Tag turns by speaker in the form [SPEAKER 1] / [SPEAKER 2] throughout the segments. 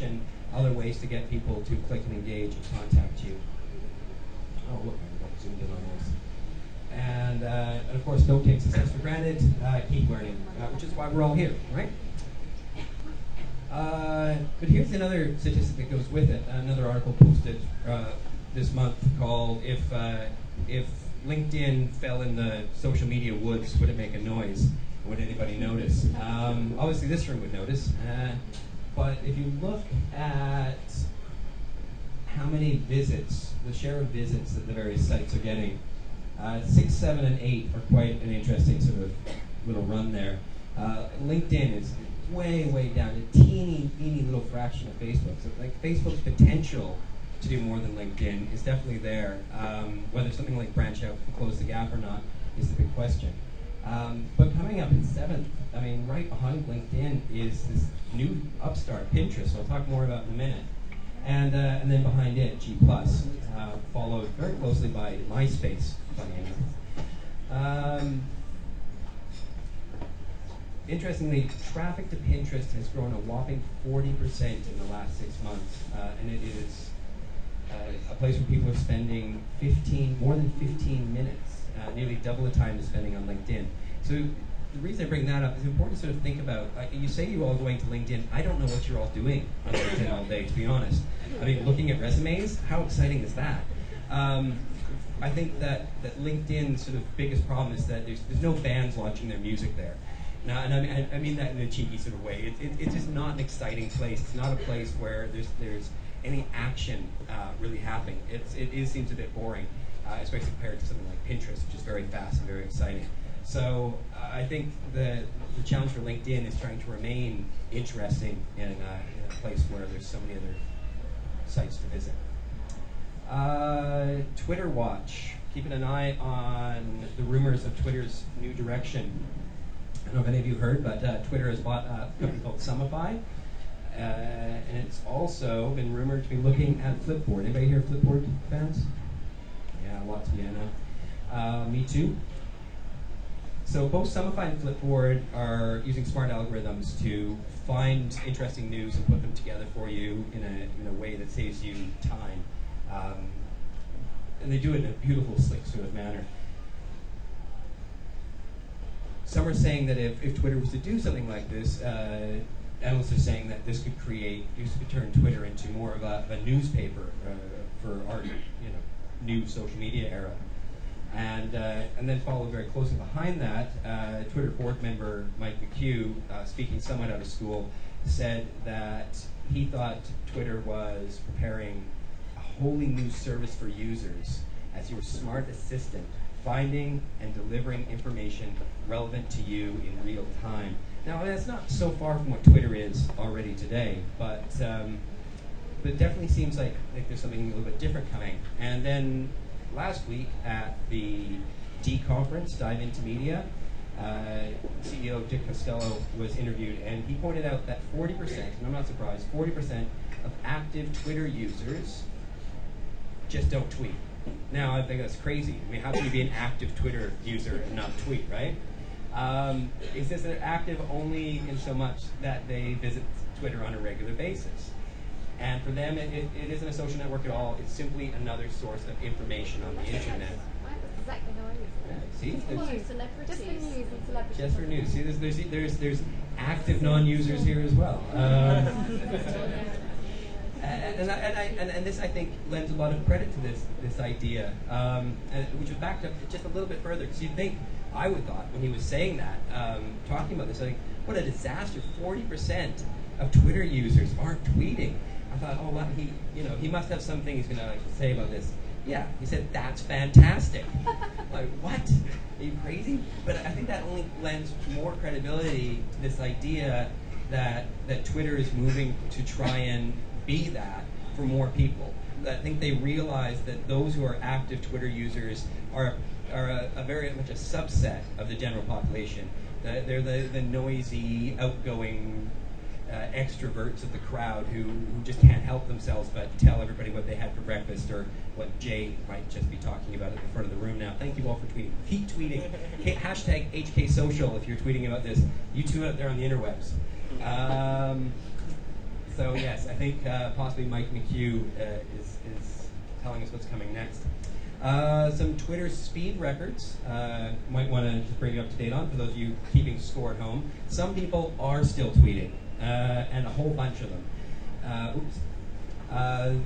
[SPEAKER 1] information, other ways to get people to click and engage and contact you. Oh, look, I got zoomed in on those. And of course, don't take success for granted. Keep learning, which is why we're all here, right? But here's another statistic that goes with it. Another article posted this month called "If LinkedIn fell in the social media woods, would it make a noise? Would anybody notice?" Obviously, this room would notice. But if you look at how many visits, the share of visits that the various sites are getting, 6, 7, and 8 are quite an interesting sort of little run there. LinkedIn is way down, a teeny little fraction of Facebook. So like Facebook's potential to do more than LinkedIn is definitely there. Whether something like branch out and close the gap or not is the big question. But coming up in 7th, I mean, right behind LinkedIn is this new upstart, Pinterest, I'll talk more about in a minute. And then behind it, G+, followed very closely by MySpace, funny enough. Interestingly, traffic to Pinterest has grown a whopping 40% in the last 6 months, and it is a place where people are spending more than 15 minutes, nearly double the time they're spending on LinkedIn. So the reason I bring that up is important to sort of think about, you say you're all going to LinkedIn, I don't know what you're all doing on LinkedIn all day, to be honest. I mean, looking at resumes, how exciting is that? I think that LinkedIn's sort of biggest problem is that there's no bands launching their music there. Now, and I mean that in a cheeky sort of way. It's just not an exciting place. It's not a place where there's any action really happening. It seems a bit boring, especially compared to something like Pinterest, which is very fast and very exciting. So I think the challenge for LinkedIn is trying to remain interesting in a place where there's so many other sites to visit. Twitter Watch, keeping an eye on the rumors of Twitter's new direction. I don't know if any of you heard, but Twitter has bought a company called Sumify, and it's also been rumored to be looking at Flipboard. Anybody here Flipboard fans? Yeah, lots of you, I know. Me too. So both Sumify and Flipboard are using smart algorithms to find interesting news and put them together for you in a way that saves you time. And they do it in a beautiful, slick sort of manner. Some are saying that if Twitter was to do something like this, analysts are saying that this could turn Twitter into more of a newspaper for our new social media era. And then followed very closely behind that, Twitter board member Mike McHugh, speaking somewhat out of school, said that he thought Twitter was preparing a wholly new service for users as your smart assistant, finding and delivering information relevant to you in real time. Now, that's not so far from what Twitter is already today, but it definitely seems like there's something a little bit different coming. And then last week at the D conference, Dive Into Media, CEO Dick Costello was interviewed, and he pointed out that 40%, and I'm not surprised, 40% of active Twitter users just don't tweet. Now, I think that's crazy. I mean, how can you be an active Twitter user and not tweet, right? He says they're active only in so much that they visit Twitter on a regular basis. And for them, it isn't a social network at all. It's simply another source of information on the internet.
[SPEAKER 2] Exactly how I use it.
[SPEAKER 1] See?
[SPEAKER 2] Celebrities. Just for news and celebrities.
[SPEAKER 1] Just for news. See, there's active non-users here as well. And this, I think, lends a lot of credit to this idea, which was backed up just a little bit further. Because you'd think, I would thought, when he was saying that, talking about this, I think, what a disaster! 40% of Twitter users aren't tweeting. I thought, oh, well, he must have something he's going to say about this. Yeah, he said, that's fantastic. Like, what? Are you crazy? But I think that only lends more credibility to this idea that Twitter is moving to try and be that for more people. I think they realize that those who are active Twitter users are a very much a subset of the general population. They're the noisy, outgoing extroverts of the crowd who just can't help themselves but tell everybody what they had for breakfast or what Jay might just be talking about at the front of the room now. Thank you all for tweeting. Keep tweeting. Hashtag HKSocial if you're tweeting about this. You two out there on the interwebs. So yes, I think possibly Mike McHugh is telling us what's coming next. Some Twitter speed records. Might want to just bring you up to date on for those of you keeping score at home. Some people are still tweeting, and a whole bunch of them.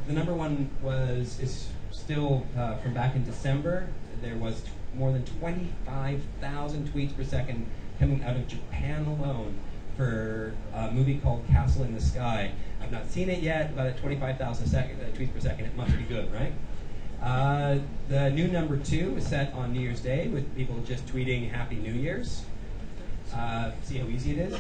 [SPEAKER 1] The number one is still from back in December. There was more than 25,000 tweets per second coming out of Japan alone for a movie called Castle in the Sky. I've not seen it yet, but at 25,000 tweets per second, it must be good, right? The new number 2 is set on New Year's Day with people just tweeting Happy New Year's. See how easy it is? You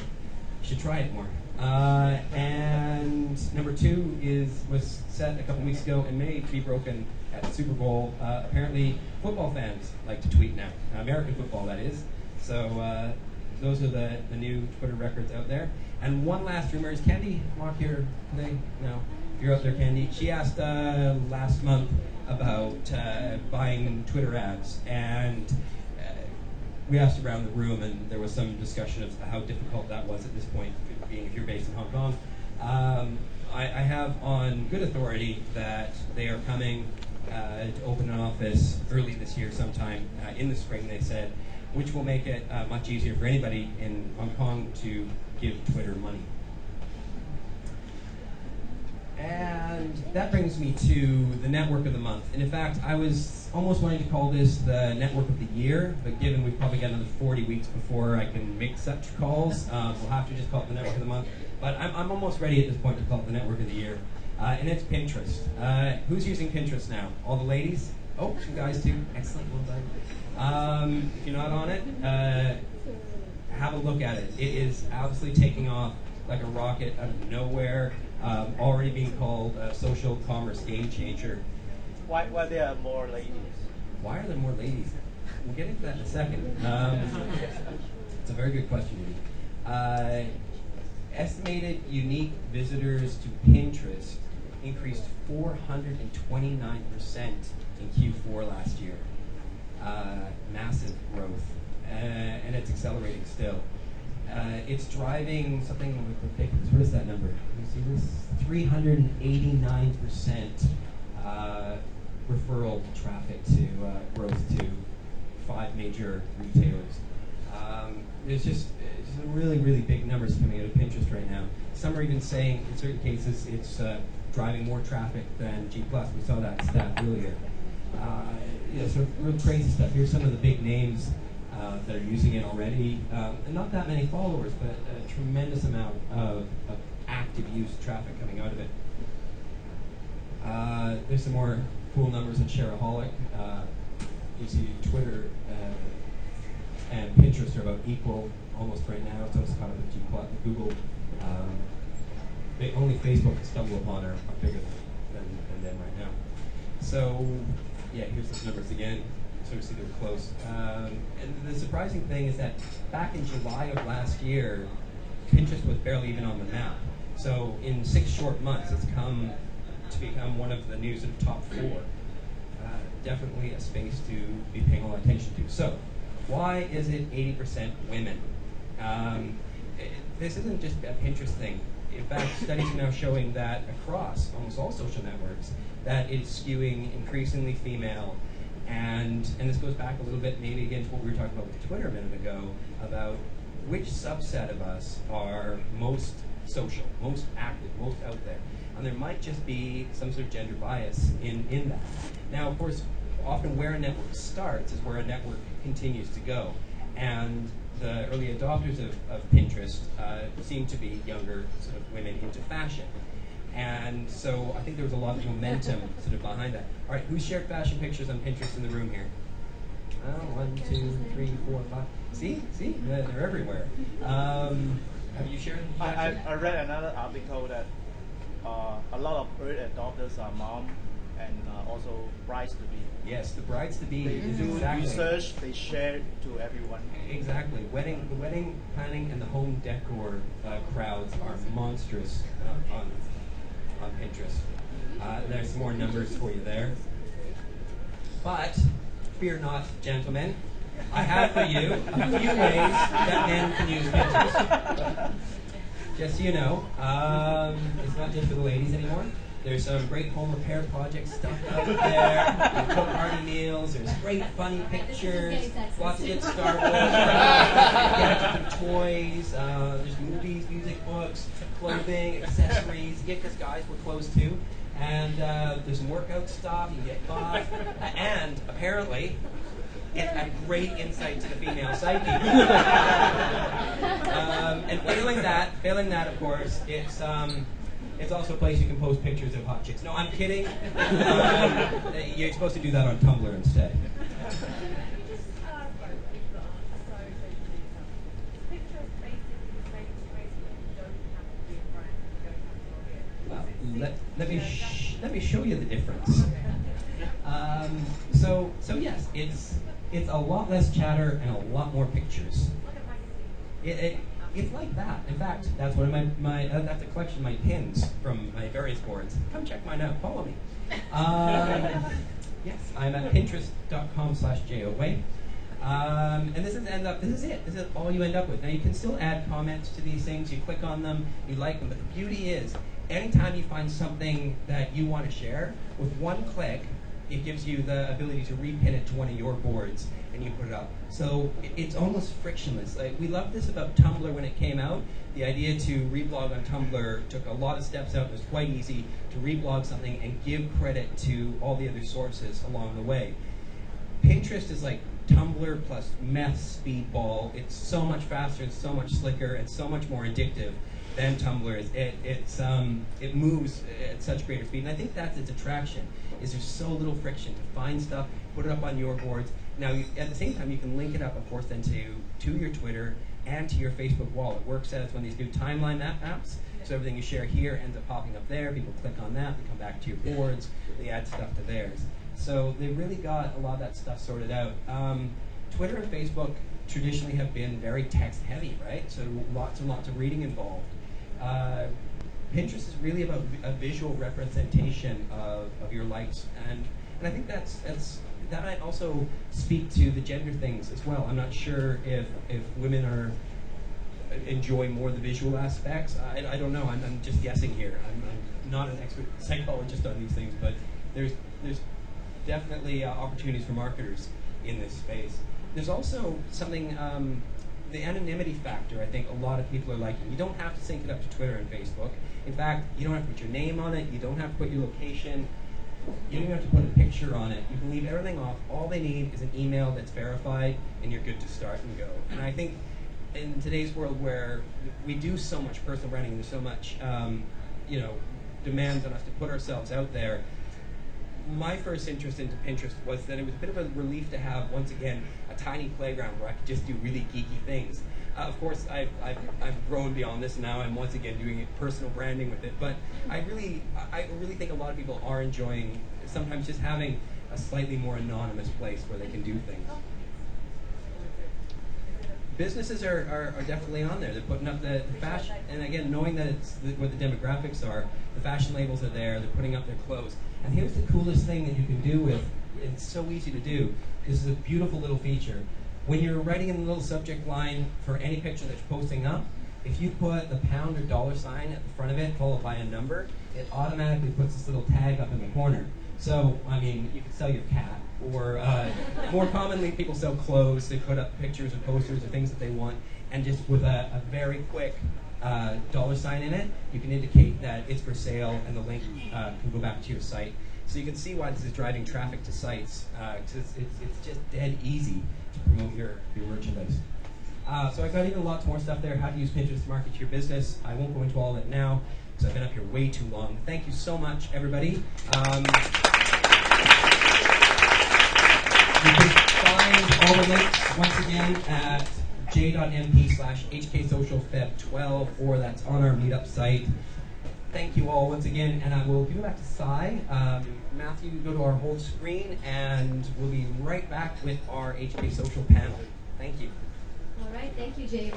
[SPEAKER 1] should try it more. And number 2 was set a couple weeks ago and may be broken at the Super Bowl. Apparently, football fans like to tweet now. American football, that is. So those are the new Twitter records out there. And one last rumor. Is Candy Mock here today? No. You're out there, Candy. She asked last month about buying Twitter ads, and we asked around the room, and there was some discussion of how difficult that was at this point, being if you're based in Hong Kong. I have on good authority that they are coming to open an office early this year, sometime in the spring, they said, which will make it much easier for anybody in Hong Kong to give Twitter money. And that brings me to the Network of the Month. And in fact, I was almost wanting to call this the Network of the Year, but given we've probably got another 40 weeks before I can make such calls, we'll have to just call it the Network of the Month. But I'm almost ready at this point to call it the Network of the Year. And it's Pinterest. Who's using Pinterest now? All the ladies? Oh, some guys too. Excellent, well done. If you're not on it, have a look at it. It is obviously taking off like a rocket out of nowhere. Already being called a social commerce game changer.
[SPEAKER 3] Why there are more ladies?
[SPEAKER 1] Why are there more ladies? We'll get into that in a second. It's a very good question, Judy. Estimated unique visitors to Pinterest increased 429% in Q4 last year. Massive growth, and it's accelerating still. It's driving something ridiculous. What is that number? Can you see this? 389% referral traffic to growth to 5 major retailers. It's just really, really big numbers coming out of Pinterest right now. Some are even saying, in certain cases, it's driving more traffic than G+. We saw that stat earlier. So real crazy stuff. Here's some of the big names that are using it already. And not that many followers, but a tremendous amount of active use traffic coming out of it. There's some more cool numbers at Shareaholic. You see Twitter and Pinterest are about equal almost right now. It's almost caught up with Google. Only Facebook and StumbleUpon are bigger than them right now. So, yeah, here's those numbers again. So we see they're close. And the surprising thing is that back in July of last year, Pinterest was barely even on the map. So in 6 short months, it's come to become one of the new sort of top 4. Definitely a space to be paying a lot of attention to. So why is it 80% women? This isn't just a Pinterest thing. In fact, studies are now showing that across almost all social networks, that it's skewing increasingly female. And this goes back a little bit maybe again to what we were talking about with Twitter a minute ago, about which subset of us are most social, most active, most out there. And there might just be some sort of gender bias in that. Now, of course, often where a network starts is where a network continues to go. And the early adopters of Pinterest seem to be younger sort of women into fashion. And so I think there was a lot of momentum sort of behind that. All right, who shared fashion pictures on Pinterest in the room here? Oh, 1, 2, 3, 4, 5. See, they're everywhere. Have you shared?
[SPEAKER 3] I read another article that a lot of early adopters are mom and also brides to be.
[SPEAKER 1] Yes, the brides to be
[SPEAKER 3] They
[SPEAKER 1] is
[SPEAKER 3] do
[SPEAKER 1] exactly
[SPEAKER 3] research. They share to everyone.
[SPEAKER 1] Exactly. The wedding planning and the home decor crowds are monstrous on Pinterest. There's some more numbers for you there. But fear not, gentlemen. I have for you a few ways that men can use Pinterest. just so you know, it's not just for the ladies anymore. There's some great home repair project stuff out there. You cook hearty meals. There's great funny pictures. Lots of good Star Wars gadgets and toys. There's movies, music, books, clothing, accessories. You get this, guys, we're clothes too. And there's some workout stuff. You can get buff. And apparently, it's a great insight to the female psyche. And failing that, of course, it's also a place you can post pictures of hot chicks. No, I'm kidding. You're supposed to do that on Tumblr instead. Well, let me show you the difference. So yes, it's a lot less chatter and a lot more pictures. It's like that. In fact, that's one of my that's a collection of my pins from my various boards. Come check mine out. Follow me. Yes, I'm at pinterest.com/JOA. And this is it. This is all you end up with. Now you can still add comments to these things. You click on them, you like them. But the beauty is, anytime you find something that you want to share, with one click, it gives you the ability to repin it to one of your boards, and you put it up. So it's almost frictionless. Like, we loved this about Tumblr when it came out. The idea to reblog on Tumblr took a lot of steps out. It was quite easy to reblog something and give credit to all the other sources along the way. Pinterest is like Tumblr plus meth speedball. It's so much faster, it's so much slicker, and so much more addictive than Tumblr is. It moves at such greater speed, and I think that's its attraction. Is there's so little friction to find stuff, put it up on your boards. Now, at the same time, you can link it up, of course, then to your Twitter and to your Facebook wall. It works as one of these new timeline apps. So everything you share here ends up popping up there. People click on that, they come back to your boards, they add stuff to theirs. So they really got a lot of that stuff sorted out. Twitter and Facebook traditionally have been very text heavy, right? So lots and lots of reading involved. Pinterest is really about a visual representation of your likes, and I think that might also speak to the gender things as well. I'm not sure if women enjoy more the visual aspects. I don't know. I'm just guessing here. I'm not an expert psychologist on these things, but there's definitely opportunities for marketers in this space. There's also something. The anonymity factor, I think a lot of people are liking. You don't have to sync it up to Twitter and Facebook. In fact, you don't have to put your name on it. You don't have to put your location. You don't even have to put a picture on it. You can leave everything off. All they need is an email that's verified, and you're good to start and go. And I think in today's world where we do so much personal branding, and there's so much demands on us to put ourselves out there, my first interest into Pinterest was that it was a bit of a relief to have, once again, a tiny playground where I could just do really geeky things. Of course, I've grown beyond this now. I'm once again doing personal branding with it. But I really think a lot of people are enjoying sometimes just having a slightly more anonymous place where they can do things. Businesses are definitely on there. They're putting up the fashion, and again, knowing that it's what the demographics are, the fashion labels are there. They're putting up their clothes. And here's the coolest thing that you can do with. It's so easy to do. This is a beautiful little feature. When you're writing in the little subject line for any picture that you're posting up, if you put the pound or dollar sign at the front of it, followed by a number, it automatically puts this little tag up in the corner. So, I mean, you could sell your cat, or more commonly, people sell clothes. They put up pictures or posters or things that they want, and just with a very quick dollar sign in it, you can indicate that it's for sale, and the link can go back to your site. So you can see why this is driving traffic to sites, because it's just dead easy to promote your merchandise. So I've got even lots more stuff there, how to use Pinterest to market your business. I won't go into all of it now, because I've been up here way too long. Thank you so much, everybody. You can find all the links, once again, at j.mp/HKSocial Feb 12, or that's on our meetup site. Thank you all once again, and I will give it back to Cy. Matthew, go to our whole screen, and we'll be right back with our HKSocial panel. Thank you.
[SPEAKER 2] All right, thank you, Jay.